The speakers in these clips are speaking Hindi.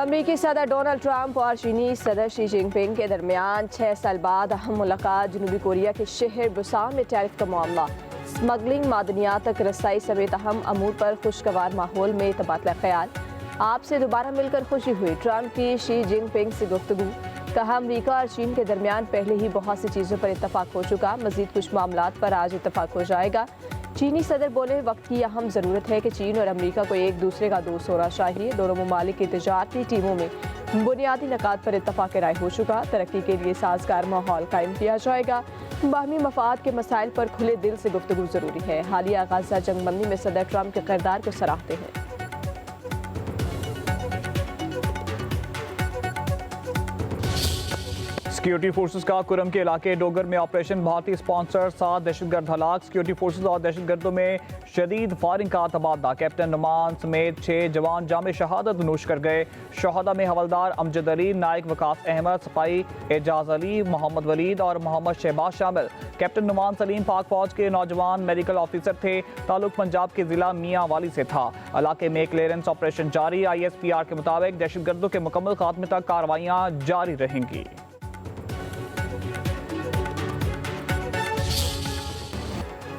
अमरीकी सदर डोनाल्ड ट्रंप और चीनी सदर शी जिनपिंग के दरमियान 6 साल बाद अहम मुलाकात। जनूबी कोरिया के शहर बुसान में टैरिफ का मामला, स्मगलिंग, मादनियात तक रसाई समेत अहम अमूर पर खुशगवार माहौल में तबादला ख्याल। आपसे दोबारा मिलकर खुशी हुई, ट्रंप की शी जिनपिंग से गुफ्तगू। कहा अमरीका और चीन के दरमियान पहले ही बहुत सी चीज़ों पर इत्तफाक हो चुका, मजीद कुछ मामलात पर आज इत्तफाक हो जाएगा। चीनी सदर बोले, वक्त की अहम ज़रूरत है कि चीन और अमरीका को एक दूसरे का दोस्त होना चाहिए। दोनों ममालिक की तजारती टीमों में बुनियादी नकात पर इत्तफाक राय हो चुका। तरक्की के लिए साजगार माहौल कायम किया जाएगा। बाहमी मफाद के मसाइल पर खुले दिल से गुफ्तगू ज़रूरी है। हालिया गाज़ा जंगबंदी में सदर ट्रंप के किरदार को सराहते हैं। सिक्योरिटी फोर्सेस का कुरम के इलाके डोगर में ऑपरेशन, भारतीय स्पॉन्सर 7 दहशतगर्द हलाक। सिक्योरिटी फोर्सेस और दहशतगर्दों में शदीद फायरिंग का तबादला। कैप्टन नुमान समेत 6 जवान जाम शहादत नोश कर गए। शहादा में हवलदार अमजद अली, नायक वकास अहमद, सिपाही एजाज अली, मोहम्मद वलीद और मोहम्मद शहबाज शामिल। कैप्टन नुमान सलीम पाक फौज के नौजवान मेडिकल ऑफिसर थे। ताल्लुक पंजाब के जिला मियाँ वाली से था। इलाके में क्लियरेंस ऑपरेशन जारी। ISPR के मुताबिक दहशतगर्दों के मुकम्मल खात्मे तक कार्रवाइयाँ जारी रहेंगी।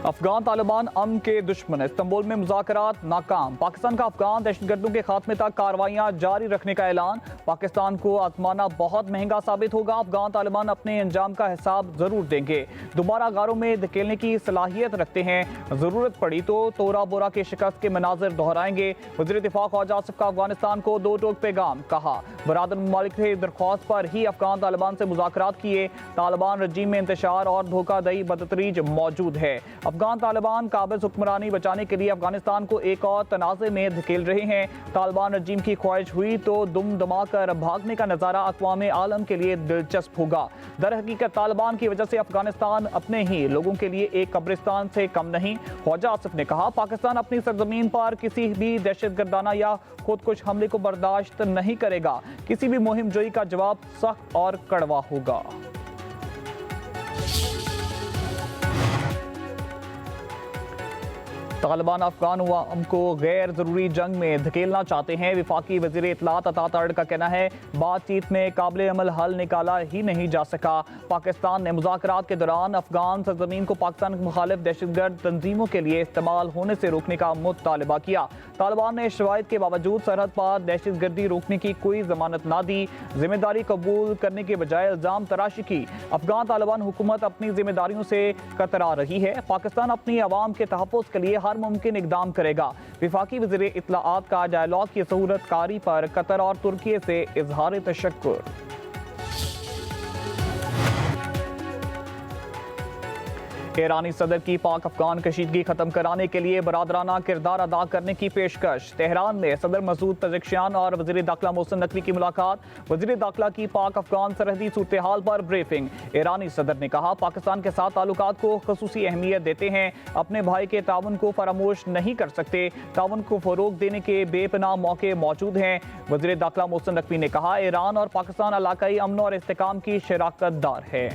अफगान तालिबान अमन के दुश्मन, इस्तांबुल में मुज़ाकरात नाकाम। पाकिस्तान का अफगान दहशतगर्दों के खात्मे तक कार्रवाइयाँ जारी रखने का ऐलान। पाकिस्तान को आजमाना बहुत महंगा साबित होगा। अफगान तालिबान अपने अंजाम का हिसाब जरूर देंगे। दोबारा गारों में धकेलने की सलाहियत रखते हैं। जरूरत पड़ी तो तोरा बोरा के शिकस्त के मनाजिर दोहराएंगे। वज़ीर दिफा ख्वाजा आसिफ का अफगानिस्तान को 2 टोक पैगाम। कहा बरादर ममालिक से दरख्वास्त पर ही अफगान तालिबान से मुज़ाकरात किए। तालिबान रजीम में इंतशार और धोखाधड़ी बदतरीज मौजूद है। अफगान तालिबान काबिज हुक्मरानी बचाने के लिए अफगानिस्तान को एक और तनाज़े में धकेल रहे हैं। तालिबान रजीम की ख्वाहिश हुई तो दुम दमा कर भागने का नज़ारा अक़वाम आलम के लिए दिलचस्प होगा। दर हकीकत तालिबान की वजह से अफगानिस्तान अपने ही लोगों के लिए एक कब्रिस्तान से कम नहीं। ख्वाजा आसिफ ने कहा पाकिस्तान अपनी सरजमीन पर किसी भी दहशतगर्दाना या खुदकुश हमले को बर्दाश्त नहीं करेगा। किसी भी मुहिम जोई का जवाब सख्त और कड़वा होगा। तालिबान अफगान अवाम को गैर जरूरी जंग में धकेलना चाहते हैं। विफाकी वज़ीर इत्तलात अता तर्ड का कहना है बातचीत में काबिल अमल हल निकाला ही नहीं जा सका। पाकिस्तान ने मुज़ाकरात के दौरान अफगान सरजमीन को पाकिस्तान के मुखालिफ दहशतगर्द तंजीमों के लिए इस्तेमाल होने से रोकने का मुतालबा किया। तालिबान ने शवाहिद के बावजूद सरहद पर दहशतगर्दी रोकने की कोई जमानत ना दी। जिम्मेदारी कबूल करने के बजाय इल्ज़ाम तराशी की। अफगान तालिबान हुकूमत अपनी जिम्मेदारियों से कतरा रही है। पाकिस्तान अपनी आवाम के तहफ़्फ़ुज़ के लिए हर मुमकिन इक़दाम करेगा। विफाकी वज़ीर इत्तलाआत का डायलॉग की सहूलत कारी पर कतर और तुर्की से इज़हार तशक्कुर। ईरानी सदर की पाक अफगान कशीदगी खत्म कराने के लिए बरादराना किरदार अदा करने की पेशकश। तेहरान में सदर मसूद पज़ेश्कियान और वज़ीर दाखिला मोहसिन नकवी की मुलाकात। वज़ीर दाखिला की पाक अफगान सरहदी सूरत हाल पर ब्रीफिंग। ईरानी सदर ने कहा पाकिस्तान के साथ ताल्लुकात को ख़ुसूसी अहमियत देते हैं। अपने भाई के ताउन को फरामोश नहीं कर सकते। ताउन को फ़रोग देने के बेपनाह मौके मौजूद हैं। वज़ीर दाखिला मोहसिन नकवी ने कहा ईरान और पाकिस्तान इलाकाई अमन और इस्तेहकाम की शराकत दार है।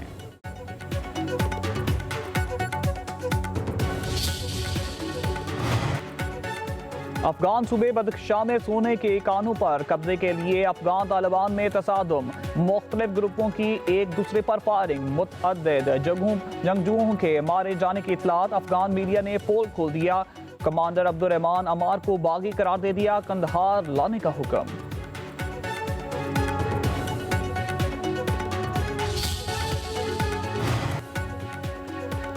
अफगान सूबे बदख्शां में सोने के कानों पर कब्जे के लिए अफगान तालिबान में तसादुम। मुख्तलिफ ग्रुपों की एक दूसरे पर फायरिंग। मुतअद्दिद जंगजुओं के मारे जाने की इतलात। अफगान मीडिया ने पोल खोल दिया। कमांडर अब्दुर्रहमान अमार को बागी करार दे दिया। कंदहार लाने का हुक्म।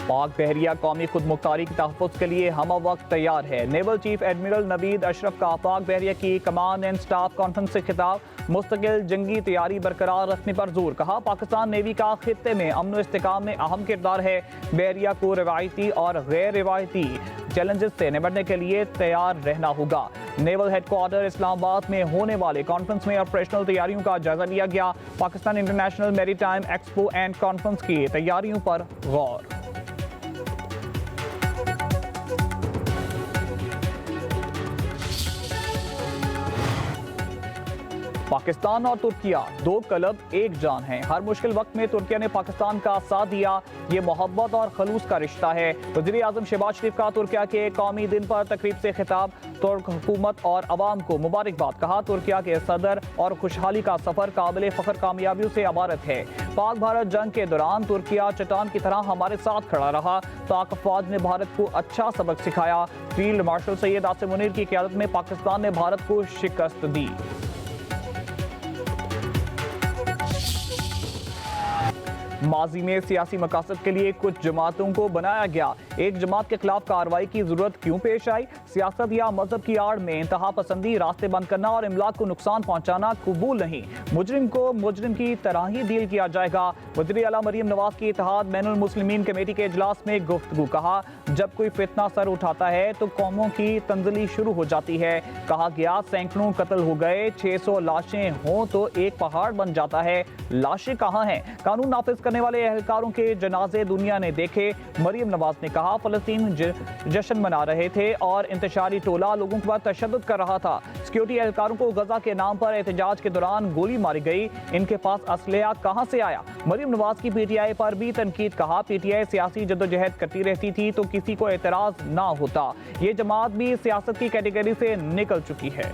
पाक बहरिया कौमी खुद मुख्तारी की तहफ़्फ़ुज़ के लिए हम वक्त तैयार है। Naval chief admiral Naveed Ashraf का पाक बहरिया की कमांड एंड स्टाफ कॉन्फ्रेंस से खिताब। मुस्तकिल जंगी तैयारी बरकरार रखने पर जोर। कहा पाकिस्तान नेवी का खित्ते में अमन व इस्तेहकाम में अहम किरदार है। बहरिया को रिवायती और गैर रिवायती चैलेंजेस से निपटने के लिए तैयार रहना होगा। नेवल हेडक्वार्टर इस्लामाबाद में होने वाले कॉन्फ्रेंस में ऑपरेशनल तैयारियों का जायजा लिया गया। Pakistan international maritime expo and conference की तैयारियों पर गौर। पाकिस्तान और तुर्किया दो कलब एक जान हैं। हर मुश्किल वक्त में तुर्किया ने पाकिस्तान का साथ दिया। ये मोहब्बत और खलूस का रिश्ता है। वज़ीर आज़म शहबाज शरीफ का तुर्किया के कौमी दिन पर तकरीब से खिताब। तुर्क हुकूमत और अवाम को मुबारकबाद। कहा, तुर्किया के सदर और खुशहाली का सफर काबिल फख्र कामयाबियों से इबारत है। पाक भारत जंग के दौरान तुर्किया चट्टान की तरह हमारे साथ खड़ा रहा। पाक फौज ने भारत को अच्छा सबक सिखाया। फील्ड मार्शल सैयद आसिम मुनीर की क़यादत में पाकिस्तान ने भारत को शिकस्त दी। माजी में सियासी मकासद के लिए कुछ जमातों को बनाया गया। एक जमात के खिलाफ कार्रवाई की जरूरत क्यों पेश आई? सियासत या मजहब की आड़ में इंतहा पसंदी, रास्ते बंद करना और इमलाक को नुकसान पहुंचाना कबूल नहीं। मुजरिम को मुजरिम की तरह ही डील किया जाएगा। वज़ीर आला मरियम नवाज की इत्तेहाद बैनुल मुस्लिमीन कमेटी के इजलास में गुफ्तगू। कहा, जब कोई फितना सर उठाता है तो कौमों की तंजली शुरू हो जाती है। कहा गया, सैकड़ों कत्ल हो गए, 600 लाशें हों तो एक पहाड़ बन जाता है। लाशें कहाँ हैं? कानून नाफिज करने वाले एहलकारों के जनाजे दुनिया ने देखे। मरियम नवाज ने कहा, फलस्तीन जश्न मना रहे थे और इंतशारी टोला लोगों पर तशद्दुद कर रहा था। सिक्योरिटी एहलकारों को गजा के नाम पर एहतजाज के दौरान गोली मारी गई। इनके पास असलहा कहां से आया? मरियम नवाज की पीटीआई पर भी तनकीद। कहा, पीटीआई सियासी जद्दोजहद करती रहती थी तो किसी को एतराज ना होता। ये जमात भी सियासत की कैटेगरी से निकल चुकी है।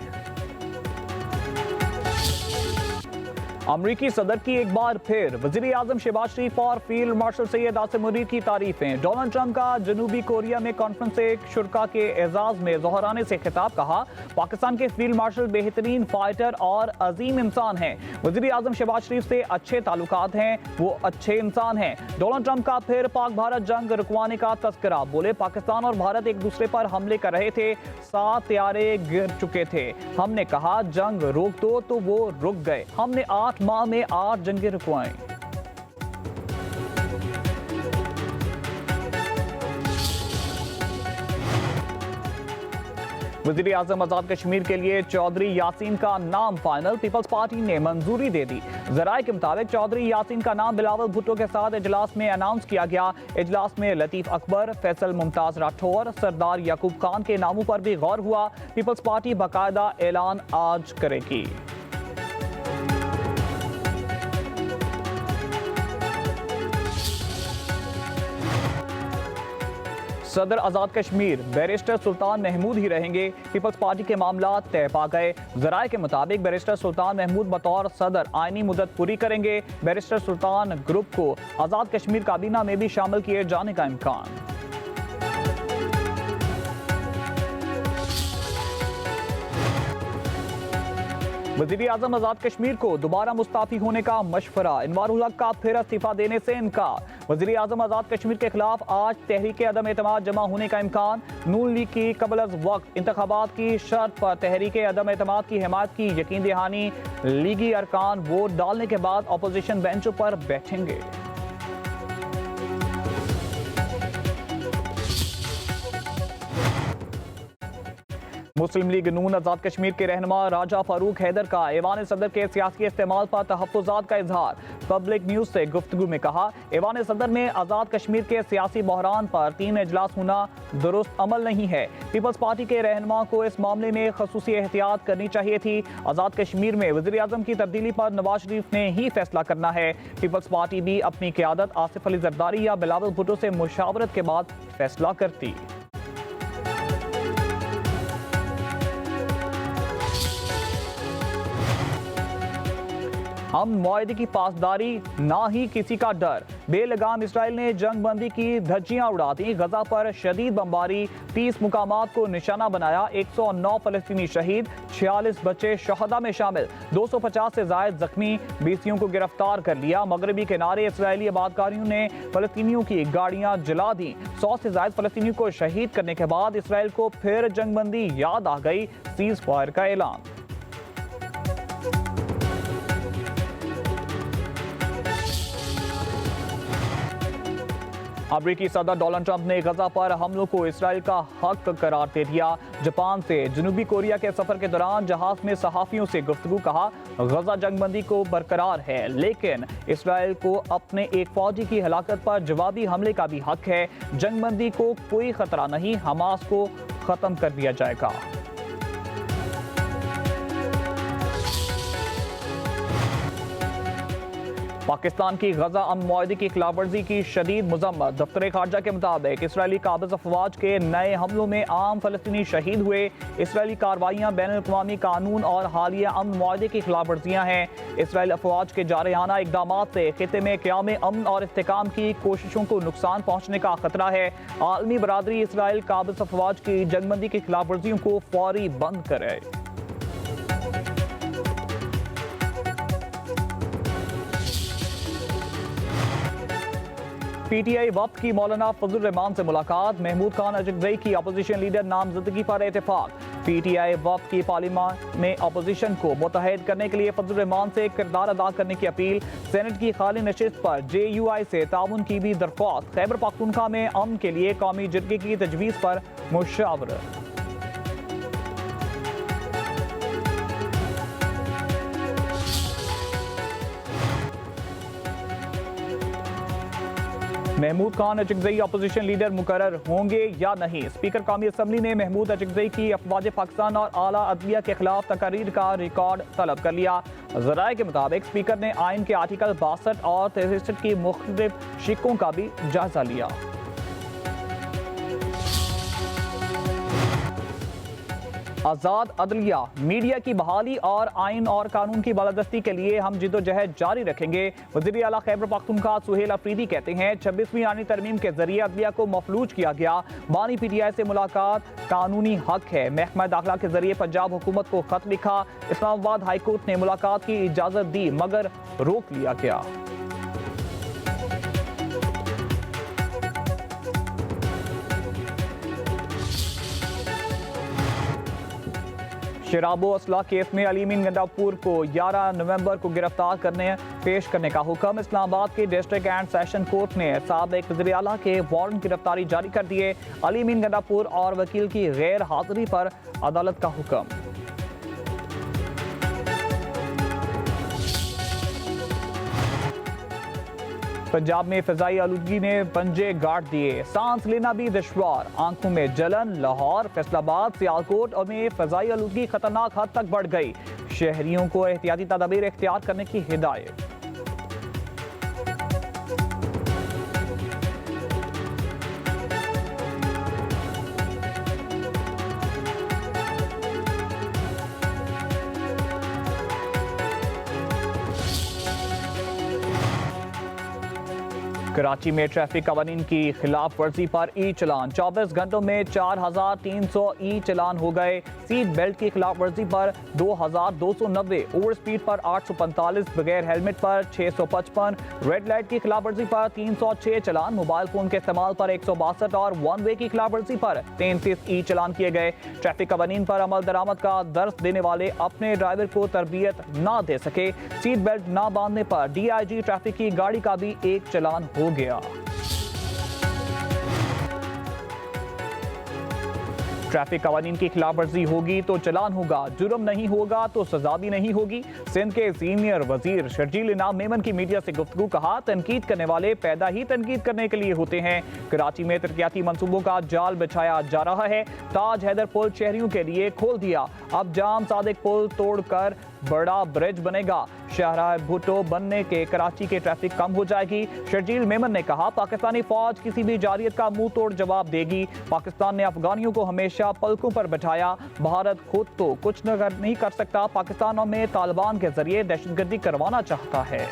अमरीकी सदर की एक बार फिर वज़ीर आज़म शहबाज शरीफ और फील्ड मार्शल सैयद आसिम मुनीर की तारीफें। डोनाल्ड ट्रंप का जनूबी कोरिया में कॉन्फ्रेंस से शुरका के एजाज में दोहराने से खिताब। कहा, पाकिस्तान के फील्ड मार्शल बेहतरीन फाइटर और अजीम इंसान हैं। वज़ीर आज़म शहबाज शरीफ से अच्छे ताल्लुकात हैं, वो अच्छे इंसान हैं। डोनाल्ड ट्रंप का फिर पाक भारत जंग रुकवाने का तस्करा। बोले, पाकिस्तान और भारत एक दूसरे पर हमले कर रहे थे, 7 तैयारे गिर चुके थे। हमने कहा, जंग रोक दो तो वो रुक गए। हमने 8 माह में 8 जंगें रुकवाएं। वज़ीर आज़म आज़ाद कश्मीर के लिए चौधरी यासीन का नाम फाइनल। पीपल्स पार्टी ने मंजूरी दे दी। ज़राए के मुताबिक चौधरी यासीन का नाम बिलावल भुट्टो के साथ इजलास में अनाउंस किया गया। इजलास में लतीफ़ अकबर, फैसल मुमताज़ राठौर, सरदार याकूब खान के नामों पर भी गौर हुआ। पीपल्स पार्टी बाकायदा ऐलान आज करेगी। सदर आज़ाद कश्मीर बैरिस्टर सुल्तान महमूद ही रहेंगे। पीपल्स पार्टी के मामला तय पा गए। ज़राए के मुताबिक बैरिस्टर सुल्तान महमूद बतौर सदर आइनी मुद्दत पूरी करेंगे। बैरिस्टर सुल्तान ग्रुप को आज़ाद कश्मीर काबीना में भी शामिल किए जाने का इम्कान। वज़ीर आज़म आज़ाद कश्मीर को दोबारा मुस्ताफी होने का मशवरा। इनवारुल हक का फिर इस्तीफा देने से इनकार। वज़ीर आज़म आज़ाद कश्मीर के खिलाफ आज तहरीक अदम एतमाद जमा होने का इम्कान। नून लीग की कबल अज़ वक्त इंतखाबात की शर्त पर तहरीक अदम एतमाद की हिमायत की यकीन दहानी। लीगी अरकान वोट डालने के बाद अपोजिशन बेंचों पर बैठेंगे। मुस्लिम लीग नून आज़ाद कश्मीर के रहनुमा राजा फारूक हैदर का ऐवान सदर के सियासी इस्तेमाल पर तहफ़्फ़ुज़ात का इजहार। पब्लिक न्यूज़ से गुफ्तगू में कहा, ऐवान सदर में आज़ाद कश्मीर के सियासी बहरान पर 3 इजलास होना दुरुस्त अमल नहीं है। पीपल्स पार्टी के रहनुमा को इस मामले में खसूसी एहतियात करनी चाहिए थी। आज़ाद कश्मीर में वज़ीर आज़म की तब्दीली पर नवाज शरीफ ने ही फैसला करना है। पीपल्स पार्टी भी अपनी क़यादत आसिफ अली जरदारी या बिलावल भुट्टो से मुशावरत के बाद फैसला करती। हम मुआहदे की पासदारी, ना ही किसी का डर। बेलगाम इसराइल ने जंग बंदी की धज्जियां उड़ा दी। गजा पर शदीद बमबारी, 30 मुकामात को निशाना बनाया। 109 फलस्तीनी शहीद, 46 बच्चे शहदा में शामिल, 250 से जायद जख्मी। 20 को गिरफ्तार कर लिया। मगरबी किनारे इसराइली आबादकारियों ने फलस्तीनियों की गाड़ियां जला दी। 100 से जायद फलस्तीनियों को शहीद करने के बाद इसराइल को फिर जंग बंदी याद आ गई। सीज फायर का ऐलान। अमरीकी सदर डोनाल्ड ट्रंप ने गजा पर हमलों को इसराइल का हक करार दे दिया। जापान से जनूबी कोरिया के सफर के दौरान जहाज में सहाफियों से गुफ्तगू। कहा, गजा जंगबंदी को बरकरार है, लेकिन इसराइल को अपने एक फौजी की हलाकत पर जवाबी हमले का भी हक है। जंगबंदी को कोई खतरा नहीं, हमास को खत्म कर दिया जाएगा। पाकिस्तान की गजा अमन मुआहदे की खिलाफवर्जी की शदीद मजम्मत। दफ्तर खारजा के मुताबिक इसराइली काबिज अफवाज के नए हमलों में आम फलस्तीनी शहीद हुए। इसराइली कार्रवाइयाँ बैनुल अक़वामी कानून और हालिया अमन मुआहदे की खिलाफवर्जियाँ हैं। इसराइल अफवाज के जारहाना इक़दाम से खित्ते में क़याम अमन और इस्तेहकाम की कोशिशों को नुकसान पहुँचने का खतरा है। आलमी बरादरी इसराइल काबिज अफवाज की जंगबंदी की खिलाफवर्जियों को फौरी बंद करे। पीटीआई वफ्द की मौलाना फजल रहमान से मुलाकात। महमूद खान अजगजई की अपोजिशन लीडर नामजदगी पर इत्तेफाक। पीटीआई वफ्द की पार्लियामेंट में अपोजिशन को मुत्तहद करने के लिए फजल रहमान से किरदार अदा करने की अपील। सेनेट की खाली नशिस्त पर JUI से ताउन की भी दरख्वास्त। खैबर पख्तूनख्वा में अमन के लिए कौमी जरगे की तजवीज़ पर मुशावरत। महमूद खान अजगजई अपोजिशन लीडर मुकर्रर होंगे या नहीं। स्पीकर कौमी असम्बली ने महमूद अजगजई की अफवाज पाकिस्तान और आला अदलिया के खिलाफ तकारीर का रिकॉर्ड तलब कर लिया। ज़राए के मुताबिक स्पीकर ने आइन के आर्टिकल 62 और 63 की मुख्तलिफ शिकों का भी जायजा लिया। आज़ाद अदलिया मीडिया की बहाली और आइन और कानून की बालादस्ती के लिए हम जिद्दोजहद जारी रखेंगे। वज़ीर आला खैबर पख्तूनख्वा सुहेल अफरीदी कहते हैं 26वीं आईनी तरमीम के जरिए अदलिया को मफलूज किया गया। बानी PTI से मुलाकात कानूनी हक है। महकमा दाखिला के जरिए पंजाब हुकूमत को खत लिखा। इस्लामाबाद हाई कोर्ट ने मुलाकात की इजाजत दी मगर रोक लिया गया। शराबो असला केस में अलीमीन गंडापुर को 11 नवंबर को गिरफ्तार पेश करने का हुक्म। इस्लामाबाद के डिस्ट्रिक्ट एंड सेशन कोर्ट ने साबिक वज़ीर आला के वारंट गिरफ्तारी जारी कर दिए। अलीमीन गंडापुर और वकील की गैर हाजिरी पर अदालत का हुक्म। पंजाब में फिजाई आलूदगी ने पंजे गाड़ दिए। सांस लेना भी दुश्वार, आंखों में जलन। लाहौर, फैसलाबाद, सियालकोट में फिजाई आलूदगी खतरनाक हद तक बढ़ गई। शहरियों को एहतियाती तदाबीर इख्तियार करने की हिदायत। कराची में ट्रैफिक कवानीन की खिलाफ वर्जी पर ई चलान। 24 घंटों में 4300 ई चलान हो गए। सीट बेल्ट की खिलाफ वर्जी पर 2290, ओवर स्पीड पर 845, बगैर हेलमेट पर 655, रेड लाइट की खिलाफ वर्जी पर 306 चलान, मोबाइल फोन के इस्तेमाल पर 162 और वन वे की खिलाफ वर्जी पर 33 ई चलान किए गए। ट्रैफिक कवानीन पर अमल दरामद का दर्स देने वाले अपने ड्राइवर को तरबियत ना दे सके। सीट बेल्ट ना बांधने पर DIG ट्रैफिक की गाड़ी का भी एक चलान हो गया। ट्रैफिक कवानीन की खिलाफवर्जी होगी तो चलान होगा, जुर्म नहीं होगा तो सजा भी नहीं होगी। सिंध के सीनियर वजीर शर्जील इनाम मेमन की मीडिया से गुफ्तगू। कहा, तनकीद करने वाले पैदा ही तनकीद करने के लिए होते हैं। कराची में तरक्याती मंसूबों का जाल बिछाया जा रहा है। ताज हैदर पुल शहरियों के लिए खोल दिया। अब जाम सादिक पुल तोड़कर बड़ा ब्रिज बनेगा। शाहराह भुट्टो बनने के कराची के ट्रैफिक कम हो जाएगी। शर्जील मेमन ने कहा, पाकिस्तानी फौज किसी भी जारियत का मुंह तोड़ जवाब देगी। पाकिस्तान ने अफगानियों को हमेशा पलकों पर बैठाया। भारत खुद तो कुछ नहीं कर सकता। पाकिस्तान में तालिबान के जरिए दहशतगर्दी करवाना चाहता है।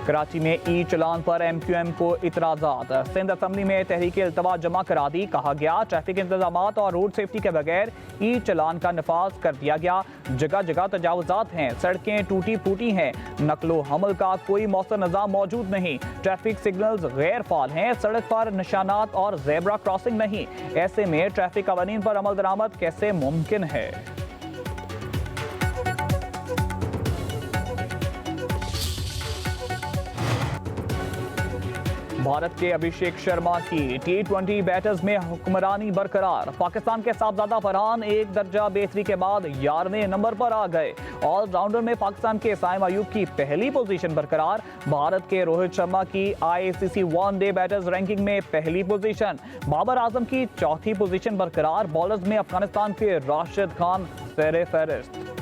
कराची में ई चलान पर MQM को इतराजात। सिंध असम्बली में तहरीक इल्तवा जमा करा दी। कहा गया, ट्रैफिक इंतजामात और रोड सेफ्टी के बगैर ई चलान का नफाज कर दिया गया। जगह जगह तजावुजात हैं, सड़कें टूटी फूटी हैं, नकलो हमल का कोई मौसर निज़ाम मौजूद नहीं, ट्रैफिक सिग्नल्स गैर फाल हैं, सड़क पर निशानात और ज़ेब्रा क्रॉसिंग नहीं। ऐसे में ट्रैफिक कवानीन पर अमल दरामद कैसे मुमकिन है? भारत के अभिषेक शर्मा की T20 बैटर्स में हुक्मरानी बरकरार। पाकिस्तान के साहबजादा फरहान एक दर्जा बेहतरी के बाद 11वें नंबर पर आ गए। ऑलराउंडर में पाकिस्तान के साइम अयूब की पहली पोजीशन बरकरार। भारत के रोहित शर्मा की ICC वनडे बैटर्स रैंकिंग में पहली पोजीशन। बाबर आजम की चौथी पोजीशन बरकरार। बॉलर्स में अफगानिस्तान के राशिद खान सर-ए-फहरिस्त।